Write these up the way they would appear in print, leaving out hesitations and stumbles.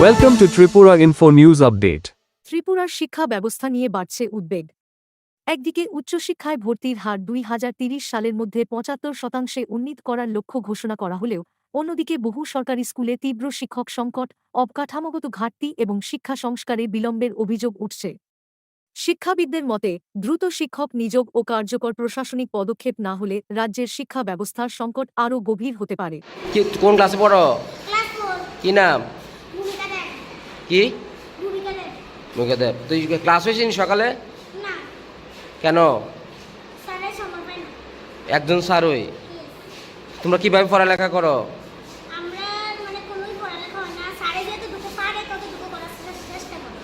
Welcome to Tripura Info News Update. ত্রিপুরার শিক্ষা ব্যবস্থা নিয়ে বাড়ছে উদ্বেগ। একদিকে উচ্চশিক্ষায় ভর্তির হার 2030 সালের মধ্যে 75% উন্নীত করার লক্ষ্য ঘোষণা করা হলেও অন্যদিকে বহু সরকারি স্কুলে তীব্র শিক্ষক সংকট, অবকাঠামোগত ঘাটতি এবং শিক্ষা সংস্কারে বিলম্বের অভিযোগ উঠছে। শিক্ষাবিদদের মতে, দ্রুত শিক্ষক নিয়োগ ও কার্যকর প্রশাসনিক পদক্ষেপ না হলে রাজ্যের শিক্ষা ব্যবস্থার সংকট আরও গভীর হতে পারে। কোন ক্লাসে পড়ো? ক্লাস 4 কি নাম? ভূমিকা দেব। কি? ভূমিকা দেব। মুখেদেব। তুই ক্লাস হয়েছিস সকালে? না, কেন? স্যারের সময় পাই না। একজন স্যারই। তোমরা কিভাবে পড়ালেখা করো? আমরা কোনোই পড়ালেখা হয় না। স্যারে যতটুকু পারে ততটুকু করার চেষ্টা করি।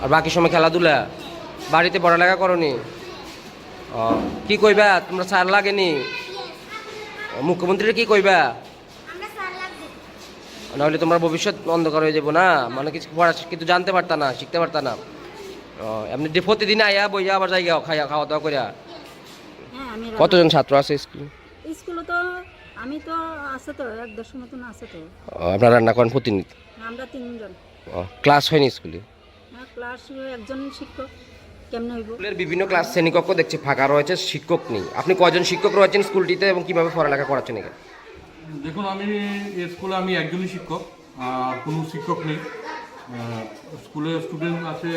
আর বাকি সময় খেলাধুলা? বাড়িতে পড়ালেখা করনি? ও, কি কইবা? তোমরা স্যার লাগেনি? মুখ্যমন্ত্রীর কি কইবা? আমরা স্যার লাগবে। নাহলে তোমার ভবিষ্যৎ অন্ধকার হয়ে যাবো না, মানে কিছু পড়া কিন্তু জানতে পারতা না, শিখতে পারতা না। ও, এমনি প্রতিদিন আইয়া বইয়া আবার জায়গা খাওয়া দাওয়া করিয়া। হ্যাঁ, আমি কতজন ছাত্র আছে স্কুলে? স্কুলে তো আমি তো আছে তো 1-1.5 মতন আছে তো। আপনারা রান্না করেন প্রতিনিধি? আমরা 3 জন। ক্লাস হয়নি স্কুলে? হ্যাঁ, ক্লাস একজন শিক্ষক কেমনে হইব? স্কুলের বিভিন্ন ক্লাস শ্রেণীকক্ষ দেখছি ফাঁকা রয়েছে, শিক্ষক নেই। আপনি কয়জন শিক্ষক রয়েছেন স্কুলটিতে এবং কিভাবে পড়ালেখা করাচ্ছেন এখানে? দেখুন, আমি এই স্কুলে আমি একজনই শিক্ষক, আর কোনো শিক্ষক নেই। স্কুলে স্টুডেন্ট আছে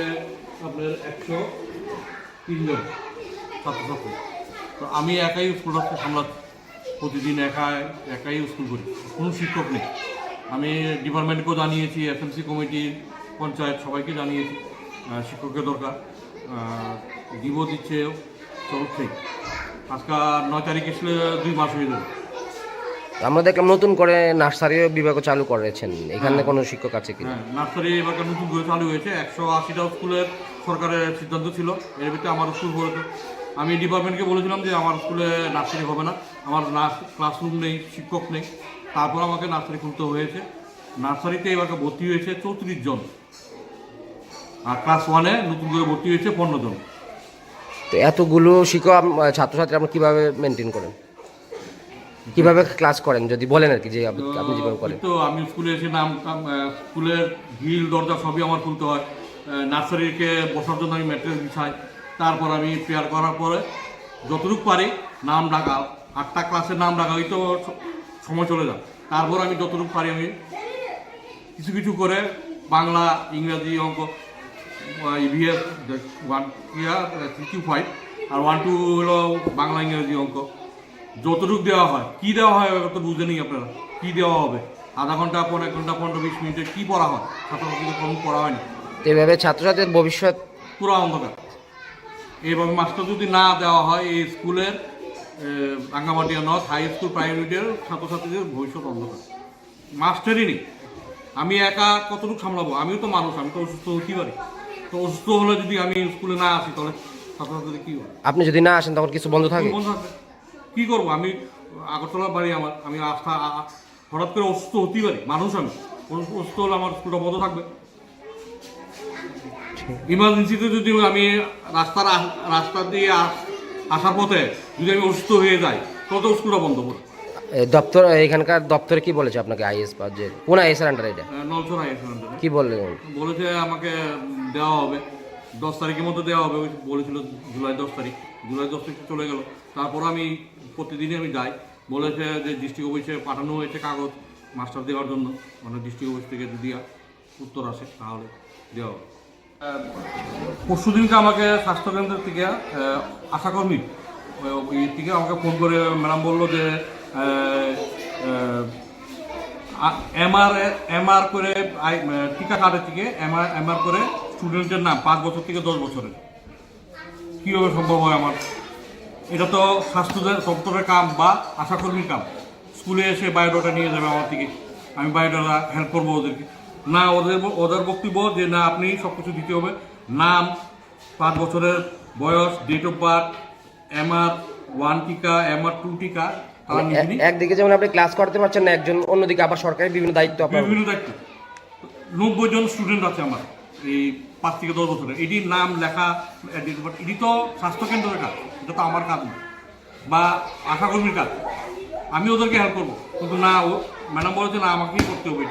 আপনার 103 জন ছাত্রছাত্রী। তো আমি একাই স্কুলটাকে সামলাচ্ছি, প্রতিদিন একাই স্কুল করি, কোনো শিক্ষক নেই। আমি ডিপার্টমেন্টকেও জানিয়েছি, এসএমসি কমিটি, পঞ্চায়েত সবাইকে জানিয়েছি শিক্ষকের দরকার। দিব দিচ্ছে চলছেই। আজকে 9 তারিখ এসলে 2 মাস হয়ে যাবে। আমরা দেখলাম নতুন করে নার্সারি বিভাগও চালু করেছেন, এখানে কোনো শিক্ষক আছে কি? হ্যাঁ, নার্সারি এবার নতুন করে চালু হয়েছে। 180টা স্কুলের সরকারের সিদ্ধান্ত ছিল, এর ভিতরে আমার স্কুল পড়েছে। আমি ডিপার্টমেন্টকে বলেছিলাম যে আমার স্কুলে নার্সারি হবে না, আমার ক্লাসরুম নেই, শিক্ষক নেই। তারপর আমাকে নার্সারি খুলতে হয়েছে। নার্সারিতে এবার ভর্তি হয়েছে 34 জন, আর ক্লাস 1-এ নতুন করে ভর্তি হয়েছে 15 জন। তো এতগুলো শিক্ষক ছাত্রছাত্রী আমরা কিভাবে মেনটেন করেন, কিভাবে ক্লাস করেন যদি বলেন আর কি, যে আপনি যেভাবে করেন? তো আমি স্কুলে এসে স্কুলের গ্রিল দরজা সবই আমার খুলতে হয়। নার্সারিকে বসার জন্য আমি ম্যাটেরিয়াল বিছাই। তারপর আমি প্রেয়ার করার পরে যতটুকু পারি নাম ডাকা, 8টা ক্লাসের নাম ডাকা, ওই তো সময় চলে যায়। তারপর আমি যতটুকু পারি আমি কিছু কিছু করে বাংলা, ইংরাজি, অঙ্ক, ইভিএস 1-5 আর 1-2 হলো বাংলা, ইংরাজি, অঙ্ক। যতটুকু দেওয়া হয়, কী দেওয়া হয় তো বুঝে নিই আপনারা, কী দেওয়া হবে। আধা ঘন্টা, 1 ঘন্টা, 15-20 মিনিটে কী পড়া হয়, ছাত্রছাত্রীদের কম পড়া হয়নি। তো এভাবে ছাত্রছাত্রীর ভবিষ্যৎ পুরো অন্ধকার। এইভাবে মাস্টার যদি না দেওয়া হয়, এই স্কুলের রাঙ্গামাটিয়া নর্থ হাই স্কুল প্রাইমারির ছাত্রছাত্রীদের ভবিষ্যৎ অন্ধকার। মাস্টারই নেই, আমি একা কতটুকু সামলাবো? আমিও তো মানুষ, আমি তো অসুস্থ হতেই পারি। তো অসুস্থ হলে যদি আমি স্কুলে না আসি, তাহলে ছাত্রছাত্রীদের কী হবে? আপনি যদি না আসেন তখন কিছু বন্ধ থাকে? বন্ধ থাকবে, কী করবো? আমি আগরতলার বাড়ি আমার, আমি হঠাৎ করে অসুস্থ হতেই পারি, মানুষ আমি। অসুস্থ হলে আমার স্কুলটা বন্ধ থাকবে। ইমার্জেন্সিতে যদি আমি রাস্তা দিয়ে আসার পথে যদি আমি অসুস্থ হয়ে যাই, তত স্কুলটা বন্ধ করে। দপ্তর, এখানকার দপ্তরে কি বলেছে আপনাকে? আইএস বা যে কোন আইএস এর আন্ডারে এটা নলছর আইএস কি বললেন? বলেছে আমাকে দেওয়া হবে 10 তারিখের মধ্যে দেওয়া হবে, বলেছিল জুলাই 10 তারিখ। জুলাই 10 তারিখে চলে গেল। তারপর আমি প্রতিদিনই আমি যাই, বলেছে যে ডিস্ট্রিক্ট অফিসে পাঠানো হয়েছে কাগজ মাস্টার দেওয়ার জন্য, মানে ডিস্ট্রিক্ট অফিস থেকে যদি উত্তর আসে তাহলে দেওয়া হবে। পরশু দিনকে আমাকে স্বাস্থ্যকেন্দ্রের থেকে আশাকর্মী থেকে আমাকে ফোন করে ম্যাডাম বললো যে এমআর করে টিকা কার্ডের থেকে এমআর করে স্টুডেন্টের নাম 5 বছর থেকে 10 বছরের। কীভাবে সম্ভব হয় আমার? এটা তো স্বাস্থ্য দপ্তরের কাম বা আশাকর্মীর কাম। স্কুলে এসে বায়োডাটা নিয়ে যাবে আমার থেকে, আমি বায়োডাটা হেল্প করবো ওদেরকে। না, ওদের বক্তব্য যে না, আপনি সব কিছু দিতে হবে, নাম, 5 বছরের বয়স, ডেট অফ বার্থ, এমআর 1 টিকা, এমআর 2 টিকা। একদিকে যেমন আপনি ক্লাস করতে পারছেন না, একজন অন্যদিকে আবার সরকারি বিভিন্ন দায়িত্ব আপনার। বিভিন্ন দায়িত্ব। 90 জন স্টুডেন্ট আছে আমার এই 5 থেকে 10 বছরের। এটির নাম লেখা, এটি তো স্বাস্থ্যকেন্দ্রের কাজ, এটা তো আমার কাজ না, বা আশাকর্মীর কাজ। আমি ওদেরকে হেল্প করবো, কিন্তু না, ও ম্যাডাম বলেছে না, আমাকেই করতে হবে এটা।